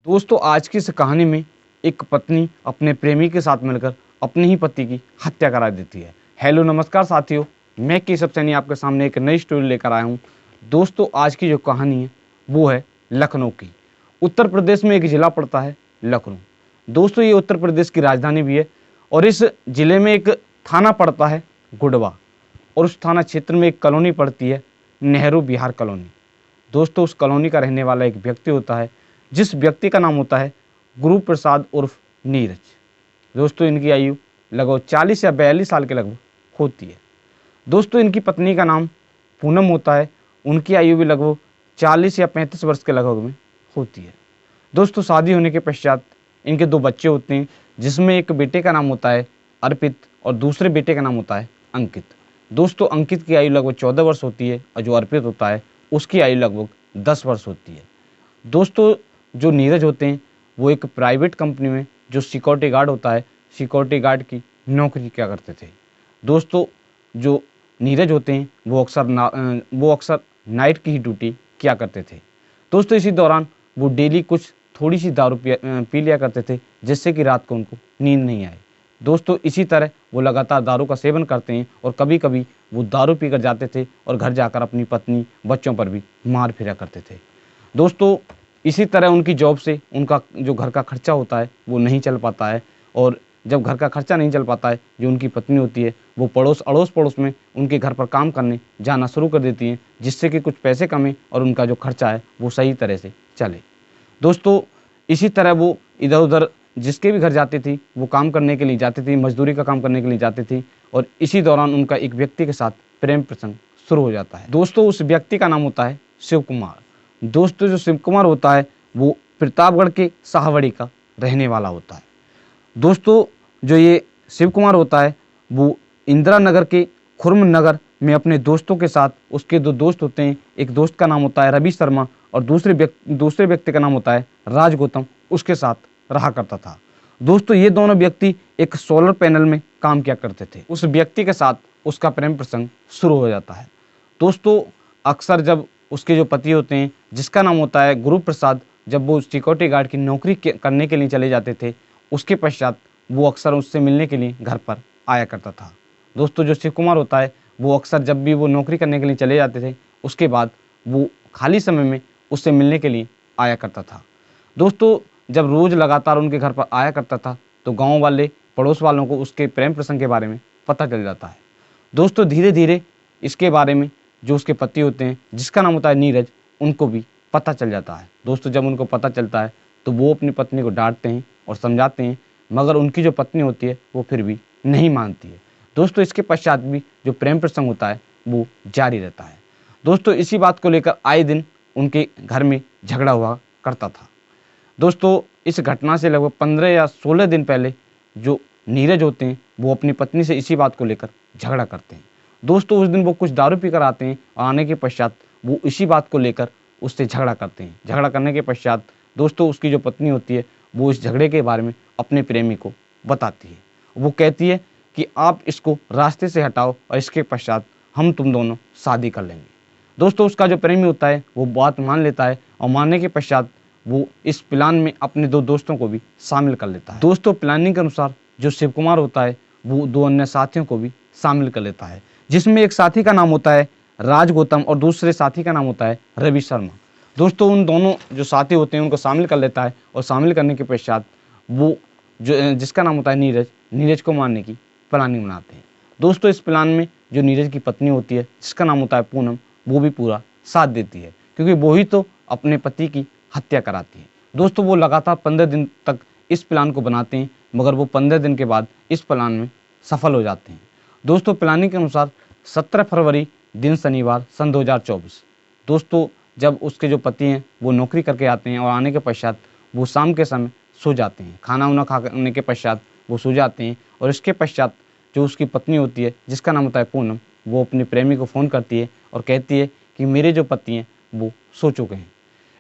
दोस्तों आज की इस कहानी में एक पत्नी अपने प्रेमी के साथ मिलकर अपने ही पति की हत्या करा देती है। हेलो नमस्कार साथियों, मैं केशव सैनी आपके सामने एक नई स्टोरी लेकर आया हूँ। दोस्तों आज की जो कहानी है वो है लखनऊ की। उत्तर प्रदेश में एक ज़िला पड़ता है लखनऊ। दोस्तों ये उत्तर प्रदेश की राजधानी भी है और इस ज़िले में एक थाना पड़ता है गुड़वा और उस थाना क्षेत्र में एक कॉलोनी पड़ती है नेहरू विहार कॉलोनी। दोस्तों उस कॉलोनी का रहने वाला एक व्यक्ति होता है जिस व्यक्ति का नाम होता है गुरु प्रसाद उर्फ नीरज। दोस्तों इनकी आयु लगभग 40 या 42 साल के लगभग होती है। दोस्तों इनकी पत्नी का नाम पूनम होता है, उनकी आयु भी लगभग 40 या 35 वर्ष के लगभग में होती है। दोस्तों शादी होने के पश्चात इनके 2 बच्चे होते हैं जिसमें एक बेटे का नाम होता है अर्पित और दूसरे बेटे का नाम होता है अंकित। दोस्तों अंकित की आयु लगभग 14 वर्ष होती है और जो अर्पित होता है उसकी आयु लगभग 10 वर्ष होती है। दोस्तों जो नीरज होते हैं वो एक प्राइवेट कंपनी में जो सिक्योरिटी गार्ड होता है, सिक्योरिटी गार्ड की नौकरी किया करते थे। दोस्तों जो नीरज होते हैं वो अक्सर नाइट की ही ड्यूटी किया करते थे। दोस्तों इसी दौरान वो डेली कुछ थोड़ी सी दारू पी लिया करते थे जिससे कि रात को उनको नींद नहीं आए। दोस्तों इसी तरह वो लगातार दारू का सेवन करते हैं और कभी कभी वो दारू पीकर जाते थे और घर जाकर अपनी पत्नी बच्चों पर भी मार फिरा करते थे। दोस्तों इसी तरह उनकी जॉब से उनका जो घर का खर्चा होता है वो नहीं चल पाता है और जब घर का खर्चा नहीं चल पाता है जो उनकी पत्नी होती है वो अड़ोस पड़ोस में उनके घर पर काम करने जाना शुरू कर देती हैं जिससे कि कुछ पैसे कमें और उनका जो खर्चा है वो सही तरह से चले। दोस्तों इसी तरह वो इधर उधर जिसके भी घर जाती थी वो काम करने के लिए जाती थी, मजदूरी का काम करने के लिए जाती थी और इसी दौरान उनका एक व्यक्ति के साथ प्रेम प्रसंग शुरू हो जाता है। दोस्तों उस व्यक्ति का नाम होता है शिव कुमार। दोस्तों जो शिव कुमार होता है वो प्रतापगढ़ के शाहवड़ी का रहने वाला होता है। दोस्तों जो ये शिव कुमार होता है वो इंदिरा नगर के खुर्म नगर में अपने दोस्तों के साथ, उसके 2 दोस्त होते हैं, एक दोस्त का नाम होता है रवि शर्मा और दूसरे व्यक्ति का नाम होता है राज गौतम, उसके साथ रहा करता था। दोस्तों ये दोनों व्यक्ति एक सोलर पैनल में काम किया करते थे। उस व्यक्ति के साथ उसका प्रेम प्रसंग शुरू हो जाता है। दोस्तों अक्सर जब उसके जो पति होते हैं जिसका नाम होता है गुरु प्रसाद, जब वो सिक्योरिटी गार्ड की नौकरी करने के लिए चले जाते थे उसके पश्चात वो अक्सर उससे मिलने के लिए घर पर आया करता था। दोस्तों जो शिव कुमार होता है वो अक्सर जब भी वो नौकरी करने के लिए चले जाते थे उसके बाद वो खाली समय में उससे मिलने के लिए आया करता था। दोस्तों जब रोज़ लगातार उनके घर पर आया करता था तो गाँव वाले पड़ोस वालों को उसके प्रेम प्रसंग के बारे में पता चल जाता है। दोस्तों धीरे धीरे इसके बारे में जो उसके पति होते हैं जिसका नाम होता है नीरज, उनको भी पता चल जाता है। दोस्तों जब उनको पता चलता है तो वो अपनी पत्नी को डांटते हैं और समझाते हैं, मगर उनकी जो पत्नी होती है वो फिर भी नहीं मानती है। दोस्तों इसके पश्चात भी जो प्रेम प्रसंग होता है वो जारी रहता है। दोस्तों इसी बात को लेकर आए दिन उनके घर में झगड़ा हुआ करता था। दोस्तों इस घटना से लगभग 15 या 16 दिन पहले जो नीरज होते हैं वो अपनी पत्नी से इसी बात को लेकर झगड़ा करते हैं। दोस्तों उस दिन वो कुछ दारू पीकर आते हैं और आने के पश्चात वो इसी बात को लेकर उससे झगड़ा करते हैं। झगड़ा करने के पश्चात दोस्तों उसकी जो पत्नी होती है वो इस झगड़े के बारे में अपने प्रेमी को बताती है। वो कहती है कि आप इसको रास्ते से हटाओ और इसके पश्चात हम तुम दोनों शादी कर लेंगे। दोस्तों उसका जो प्रेमी होता है वो बात मान लेता है और मानने के पश्चात वो इस प्लान में अपने 2 दोस्तों को भी शामिल कर लेता है। दोस्तों प्लानिंग के अनुसार जो शिव कुमार होता है वो 2 अन्य साथियों को भी शामिल कर लेता है जिसमें एक साथी का नाम होता है राज गौतम और दूसरे साथी का नाम होता है रवि शर्मा। दोस्तों उन दोनों जो साथी होते हैं उनको शामिल कर लेता है और शामिल करने के पश्चात वो जो जिसका नाम होता है नीरज को मारने की प्लानिंग बनाते हैं। दोस्तों इस प्लान में जो नीरज की पत्नी होती है जिसका नाम होता है पूनम, वो भी पूरा साथ देती है क्योंकि वो ही तो अपने पति की हत्या कराती है। दोस्तों वो लगातार 15 दिन तक इस प्लान को बनाते हैं मगर वो 15 दिन के बाद इस प्लान में सफल हो जाते हैं। दोस्तों प्लानिंग के अनुसार 17 फरवरी दिन शनिवार सन 2024 दोस्तों जब उसके जो पति हैं वो नौकरी करके आते हैं और आने के पश्चात वो शाम के समय सो जाते हैं। खाना वाना खाने के पश्चात वो सो जाते हैं और इसके पश्चात जो उसकी पत्नी होती है जिसका नाम होता है पूनम, वो अपने प्रेमी को फ़ोन करती है और कहती है कि मेरे जो पति हैं वो सो चुके हैं।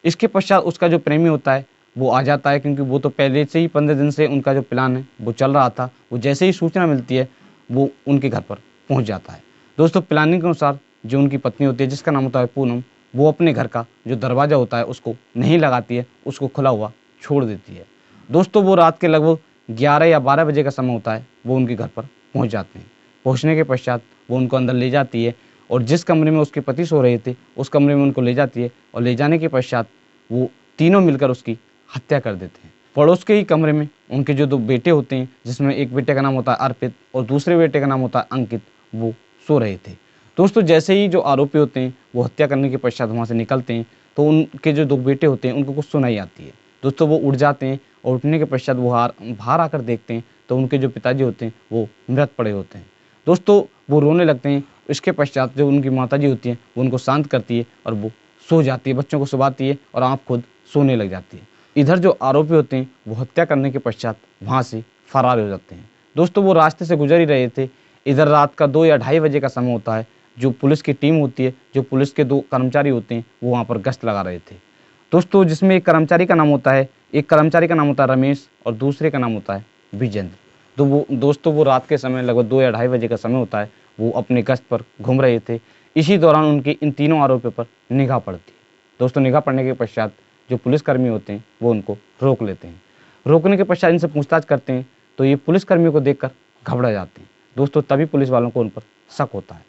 इसके पश्चात उसका जो प्रेमी होता है वो आ जाता है क्योंकि वो तो पहले से ही 15 दिन से उनका जो प्लान है वो चल रहा था। वो जैसे ही सूचना मिलती है वो उनके घर पर पहुंच जाता है। दोस्तों प्लानिंग के अनुसार जो उनकी पत्नी होती है जिसका नाम होता है पूनम, वो अपने घर का जो दरवाज़ा होता है उसको नहीं लगाती है, उसको खुला हुआ छोड़ देती है। दोस्तों वो रात के लगभग 11 या 12 बजे का समय होता है, वो उनके घर पर पहुंच जाते हैं। पहुंचने के पश्चात वो उनको अंदर ले जाती है और जिस कमरे में उसके पति सो रहे थे उस कमरे में उनको ले जाती है और ले जाने के पश्चात वो तीनों मिलकर उसकी हत्या कर देते हैं। पड़ोस के ही कमरे में उनके जो 2 बेटे होते हैं, जिसमें एक बेटे का नाम होता है अर्पित और दूसरे बेटे का नाम होता है अंकित, वो सो रहे थे। दोस्तों जैसे ही जो आरोपी होते हैं वो हत्या करने के पश्चात वहाँ से निकलते हैं तो उनके जो 2 बेटे होते हैं उनको कुछ सुनाई आती है। दोस्तों वो उठ जाते हैं और उठने के पश्चात वो बाहर आकर देखते हैं तो उनके जो पिताजी होते हैं वो मृत पड़े होते हैं। दोस्तों वो रोने लगते हैं। इसके पश्चात जो उनकी माताजी होती हैं वो उनको शांत करती है और वो सो जाती है, बच्चों को सुलाती है और आप खुद सोने लग जाती है। इधर जो आरोपी होते हैं वो हत्या करने के पश्चात वहाँ से फरार हो जाते हैं। दोस्तों वो रास्ते से गुजर ही रहे थे। इधर रात का 2 या ढाई बजे का समय होता है। जो पुलिस की टीम होती है, जो पुलिस के 2 कर्मचारी होते हैं, वो वहाँ पर गश्त लगा रहे थे। दोस्तों जिसमें एक कर्मचारी का नाम होता है रमेश और दूसरे का नाम होता है विजेंद्र। दोस्तों वो रात के समय लगभग 2 या ढाई बजे का समय होता है, वो अपने गश्त पर घूम रहे थे। इसी दौरान उनकी इन तीनों आरोपियों पर निगाह पड़ती है। दोस्तों निगाह पड़ने के पश्चात जो पुलिसकर्मी होते हैं वो उनको रोक लेते हैं। रोकने के पश्चात इनसे पूछताछ करते हैं तो ये पुलिसकर्मियों को देखकर घबरा जाते हैं। दोस्तों तभी पुलिस वालों को उन पर शक होता है।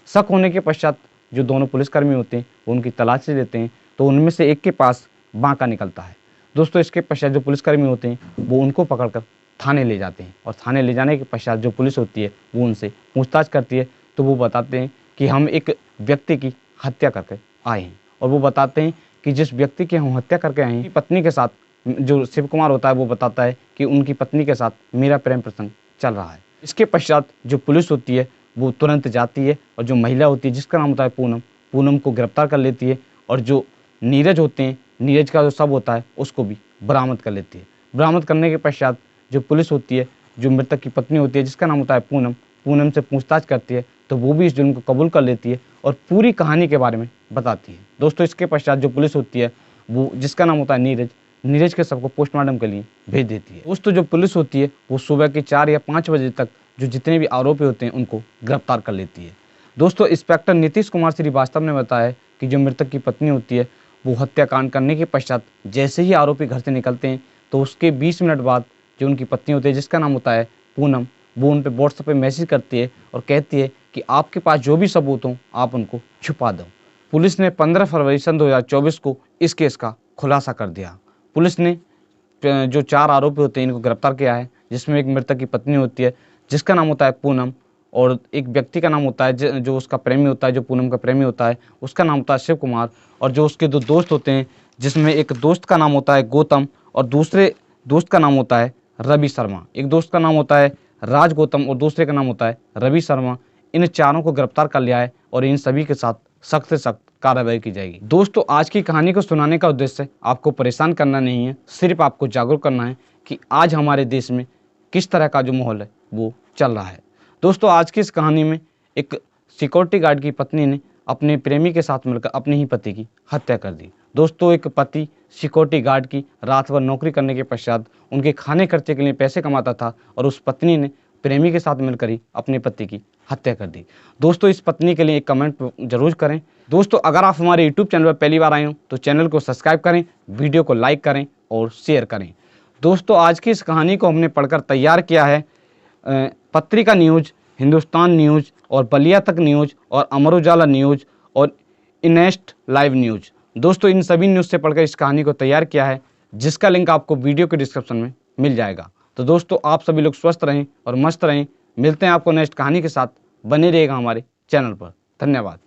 शक होने के पश्चात जो दोनों पुलिसकर्मी होते हैं वो उनकी तलाशी लेते हैं तो उनमें से एक के पास बांका निकलता है। दोस्तों इसके पश्चात जो पुलिसकर्मी होते हैं वो उनको पकड़कर थाने ले जाते हैं और थाने ले जाने के पश्चात जो पुलिस होती है वो उनसे पूछताछ करती है तो वो बताते हैं कि हम एक व्यक्ति की हत्या करके आए हैं। और वो बताते हैं कि जिस व्यक्ति की हम हत्या करके आए हैं पत्नी के साथ, जो शिव कुमार होता है वो बताता है कि उनकी पत्नी के साथ मेरा प्रेम प्रसंग चल रहा है। इसके पश्चात जो पुलिस होती है वो तुरंत जाती है और जो महिला होती है जिसका नाम होता है पूनम को गिरफ्तार कर लेती है और जो नीरज होते हैं, नीरज का जो शव होता है उसको भी बरामद कर लेती है। बरामद करने के पश्चात जो पुलिस होती है, जो मृतक की पत्नी होती है जिसका नाम होता है पूनम से पूछताछ करती है तो वो भी इस जुर्म को कबूल कर लेती है और पूरी कहानी के बारे में बताती है। दोस्तों इसके पश्चात जो पुलिस होती है वो जिसका नाम होता है नीरज के शव को पोस्टमार्टम के लिए भेज देती है। दोस्तों जो पुलिस होती है वो सुबह के 4 या 5 बजे तक जो जितने भी आरोपी होते हैं उनको गिरफ्तार कर लेती है। दोस्तों इंस्पेक्टर नीतीश कुमार श्रीवास्तव ने बताया कि जो मृतक की पत्नी होती है वो हत्याकांड करने के पश्चात जैसे ही आरोपी घर से निकलते हैं तो उसके 20 मिनट बाद जो उनकी पत्नी होती है जिसका नाम होता है पूनम, वो उन पर व्हाट्सएप पे मैसेज करती है और कहती है कि आपके पास जो भी सबूत हो आप उनको छुपा दो। पुलिस ने 15 फरवरी सन 2024 को इस केस का खुलासा कर दिया। पुलिस ने जो 4 आरोपी होते हैं इनको गिरफ्तार किया है, जिसमें एक मृतक की पत्नी होती है जिसका नाम होता है पूनम और एक व्यक्ति का नाम होता है जो उसका प्रेमी होता है, जो पूनम का प्रेमी होता है उसका नाम होता है शिव कुमार और जो उसके 2 दोस्त होते हैं जिसमें एक दोस्त का नाम होता है गौतम और दूसरे दोस्त का नाम होता है रवि शर्मा। एक दोस्त का नाम होता है राज गौतम और दूसरे का नाम होता है रवि शर्मा। इन चारों को गिरफ्तार कर लिया है और इन सभी के साथ सख्त से सख्त कार्रवाई की जाएगी। दोस्तों आज की कहानी को सुनाने का उद्देश्य आपको परेशान करना नहीं है, सिर्फ आपको जागरूक करना है कि आज हमारे देश में किस तरह का जो माहौल है वो चल रहा है। दोस्तों आज की इस कहानी में एक सिक्योरिटी गार्ड की पत्नी ने अपने प्रेमी के साथ मिलकर अपने ही पति की हत्या कर दी। दोस्तों एक पति सिक्योरिटी गार्ड की रात भर नौकरी करने के पश्चात उनके खाने खर्चे के लिए पैसे कमाता था और उस पत्नी ने प्रेमी के साथ मिलकर ही अपने पति की हत्या कर दी। दोस्तों इस पत्नी के लिए एक कमेंट जरूर करें। दोस्तों अगर आप हमारे यूट्यूब चैनल पर पहली बार आए हो तो चैनल को सब्सक्राइब करें, वीडियो को लाइक करें और शेयर करें। दोस्तों आज की इस कहानी को हमने पढ़कर तैयार किया है पत्रिका न्यूज़, हिंदुस्तान न्यूज़ और बलिया तक न्यूज़ और अमर उजाला न्यूज़ और इनेस्ट लाइव न्यूज़। दोस्तों इन सभी न्यूज़ से पढ़कर इस कहानी को तैयार किया है, जिसका लिंक आपको वीडियो के डिस्क्रिप्शन में मिल जाएगा। तो दोस्तों आप सभी लोग स्वस्थ रहें और मस्त रहें। मिलते हैं आपको नेक्स्ट कहानी के साथ, बने रहिएगा हमारे चैनल पर। धन्यवाद।